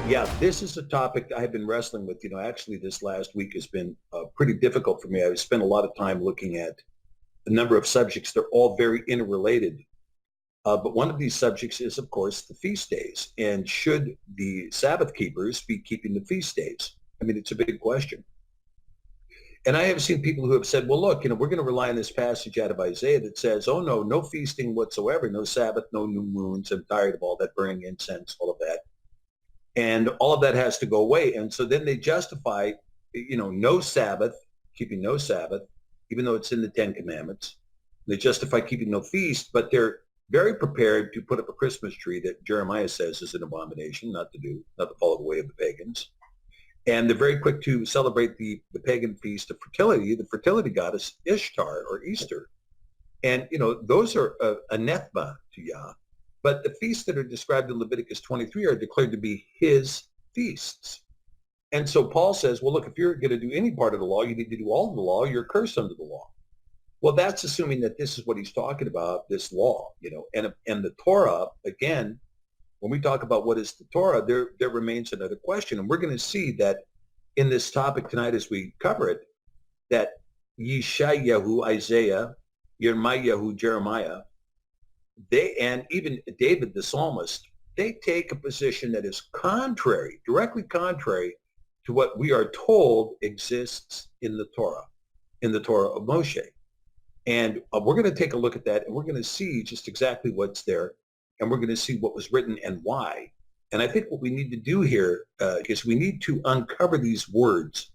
Yeah, this is a topic I've been wrestling with. Actually, this last week has been pretty difficult for me. I've spent a lot of time looking at a number of subjects. They're all very interrelated. But one of these subjects is, of course, the feast days. And should the Sabbath keepers be keeping the feast days? I mean, it's a big question. And I have seen people who have said, well, look, we're going to rely on this passage out of Isaiah that says, oh, no, no feasting whatsoever, no Sabbath, no new moons. I'm tired of all that burning incense, all of that. And all of that has to go away. And so then they justify, no Sabbath, keeping no Sabbath, even though it's in the Ten Commandments. They justify keeping no feast, but they're very prepared to put up a Christmas tree that Jeremiah says is an abomination, not to follow the way of the pagans. And they're very quick to celebrate the pagan feast of fertility, the fertility goddess Ishtar or Easter. And, those are anathema to Yah. But the feasts that are described in Leviticus 23 are declared to be his feasts. And so Paul says, well, look, if you're going to do any part of the law, you need to do all of the law. You're cursed under the law. Well, that's assuming that this is what he's talking about, this law, and the Torah, again, when we talk about what is the Torah, there remains another question. And we're going to see that in this topic tonight as we cover it, that Yeshayahu, Isaiah, Yirmiyahu, Jeremiah, and even David, the psalmist, they take a position that is contrary, directly contrary to what we are told exists in the Torah of Moshe. And we're going to take a look at that, and we're going to see just exactly what's there, and we're going to see what was written and why. And I think what we need to do here is we need to uncover these words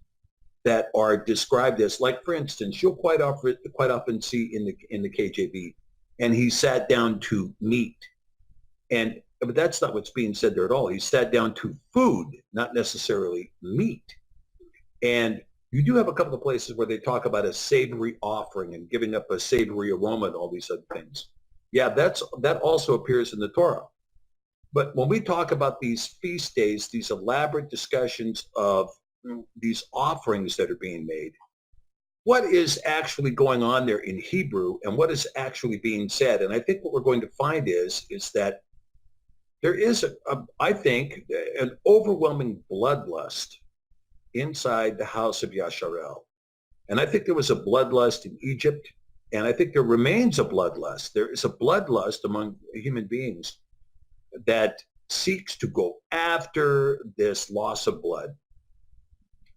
that are described as, like, for instance, you'll quite often see in the KJV, and he sat down to meat. But that's not what's being said there at all. He sat down to food, not necessarily meat. And you do have a couple of places where they talk about a savory offering and giving up a savory aroma and all these other things. Yeah, that also appears in the Torah. But when we talk about these feast days, these elaborate discussions of these offerings that are being made, what is actually going on there in Hebrew and what is actually being said? And I think what we're going to find is that there is, I think, an overwhelming bloodlust inside the house of Yasharel. And I think there was a bloodlust in Egypt, and I think there remains a bloodlust. There is a bloodlust among human beings that seeks to go after this loss of blood.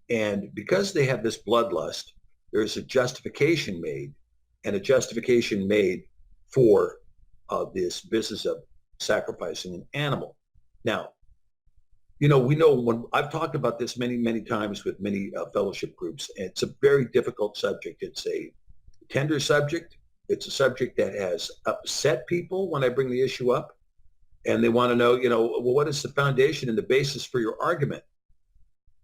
And because they have this bloodlust, there's a justification made, and a justification made for this business of sacrificing an animal. Now, we know when I've talked about this many, many times with many fellowship groups, and it's a very difficult subject. It's a tender subject. It's a subject that has upset people when I bring the issue up, and they want to know, well, what is the foundation and the basis for your argument?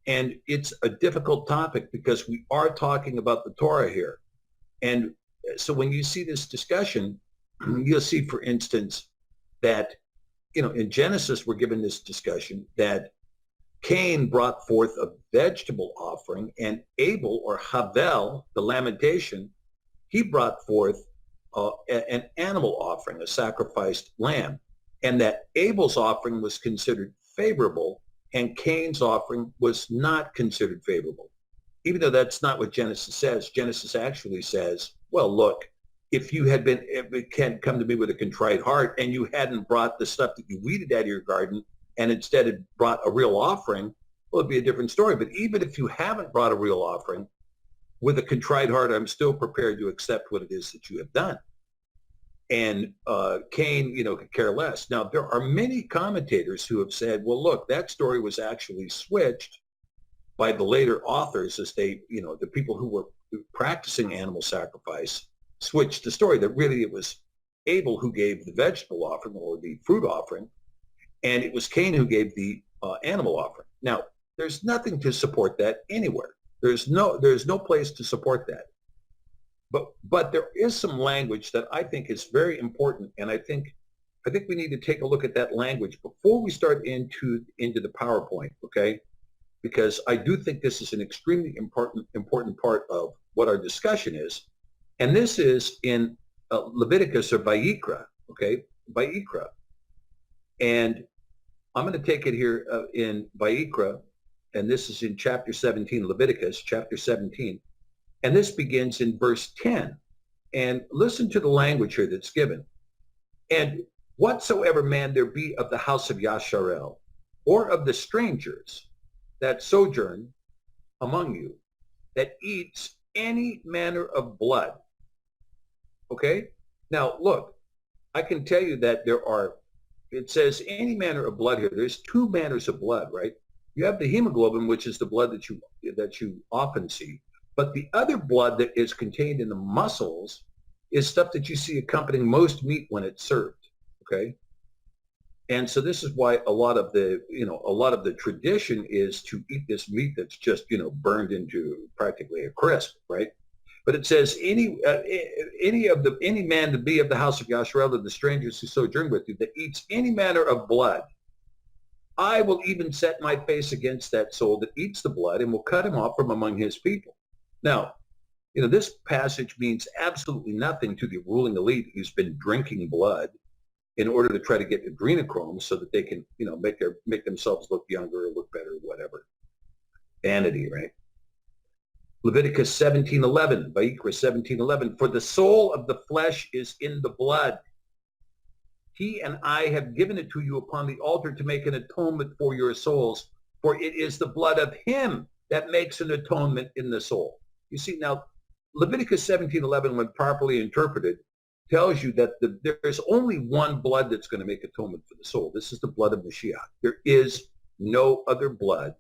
And it's a difficult topic because we are talking about the Torah here. And so when you see this discussion, you'll see, for instance, that, in Genesis, we're given this discussion that Cain brought forth a vegetable offering, and Abel, or Havel, the lamentation, he brought forth an animal offering, a sacrificed lamb. And that Abel's offering was considered favorable, and Cain's offering was not considered favorable. Even though that's not what Genesis says. Genesis actually says, well, look, if it can't come to me with a contrite heart and you hadn't brought the stuff that you weeded out of your garden and instead had brought a real offering, well, it'd be a different story. But even if you haven't brought a real offering, with a contrite heart, I'm still prepared to accept what it is that you have done. And Cain, could care less. Now, there are many commentators who have said, well, look, that story was actually switched by the later authors as they, the people who were practicing animal sacrifice, switched the story that really it was Abel who gave the vegetable offering or the fruit offering, and it was Cain who gave the animal offering. Now, there's nothing to support that anywhere. There's no place to support that. But there is some language that I think is very important, and I think we need to take a look at that language before we start into the PowerPoint, okay? Because I do think this is an extremely important part of what our discussion is, and this is in Leviticus or Vayikra, okay? Vayikra, and I'm going to take it here in Vayikra, and this is in chapter 17, Leviticus chapter 17. And this begins in verse 10. And listen to the language here that's given. And whatsoever man there be of the house of Yasharel, or of the strangers that sojourn among you, that eats any manner of blood. Okay? Now, look, I can tell you that it says any manner of blood here. There's two manners of blood, right? You have the hemoglobin, which is the blood that you often see. But the other blood that is contained in the muscles is stuff that you see accompanying most meat when it's served, okay? And so this is why a lot of the tradition is to eat this meat that's just, burned into practically a crisp, right? But it says any man to be of the house of Yasharel, of the strangers who sojourn with you, that eats any manner of blood, I will even set my face against that soul that eats the blood and will cut him off from among his people. Now, this passage means absolutely nothing to the ruling elite who's been drinking blood in order to try to get adrenochrome so that they can, make themselves look younger or look better or whatever. Vanity, right? Leviticus 17:11, Vayikra 17:11, for the soul of the flesh is in the blood. He and I have given it to you upon the altar to make an atonement for your souls, for it is the blood of him that makes an atonement in the soul. You see, now, Leviticus 17:11, when properly interpreted, tells you that there's only one blood that's going to make atonement for the soul. This is the blood of Mashiach. There is no other blood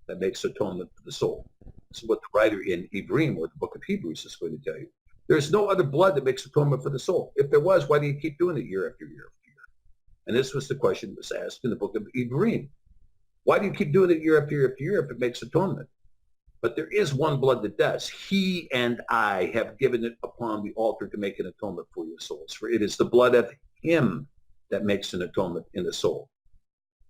that makes atonement for the soul. This is what the writer in Ivriym, or the book of Hebrews, is going to tell you. There's no other blood that makes atonement for the soul. If there was, why do you keep doing it year after year after year? And this was the question that was asked in the book of Ivriym. Why do you keep doing it year after year after year if it makes atonement? But there is one blood that does. He and I have given it upon the altar to make an atonement for your souls. For it is the blood of him that makes an atonement in the soul.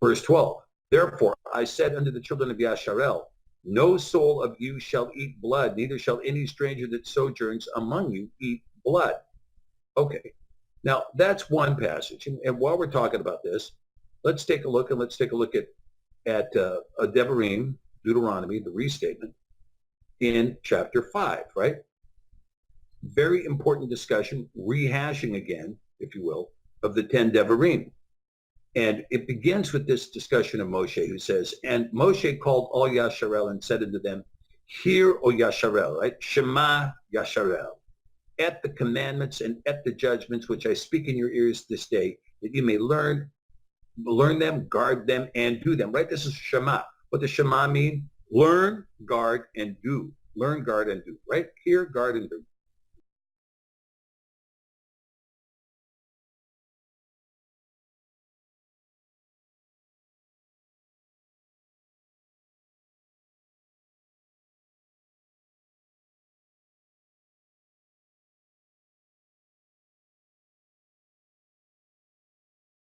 Verse 12, therefore I said unto the children of Yasharel, no soul of you shall eat blood, neither shall any stranger that sojourns among you eat blood. Okay, now that's one passage. And while we're talking about this, let's take a look at Devarim, Deuteronomy, the restatement, in chapter 5, right? Very important discussion, rehashing again, if you will, of the 10 Devarim. And it begins with this discussion of Moshe, who says, and Moshe called all Yasharel and said unto them, hear, O Yasharel, right? Shema Yasharel, at the commandments and at the judgments which I speak in your ears this day, that you may learn them, guard them, and do them, right? This is Shema. What does Shema mean? Learn, guard, and do. Learn, guard, and do, right? Hear, guard, and do.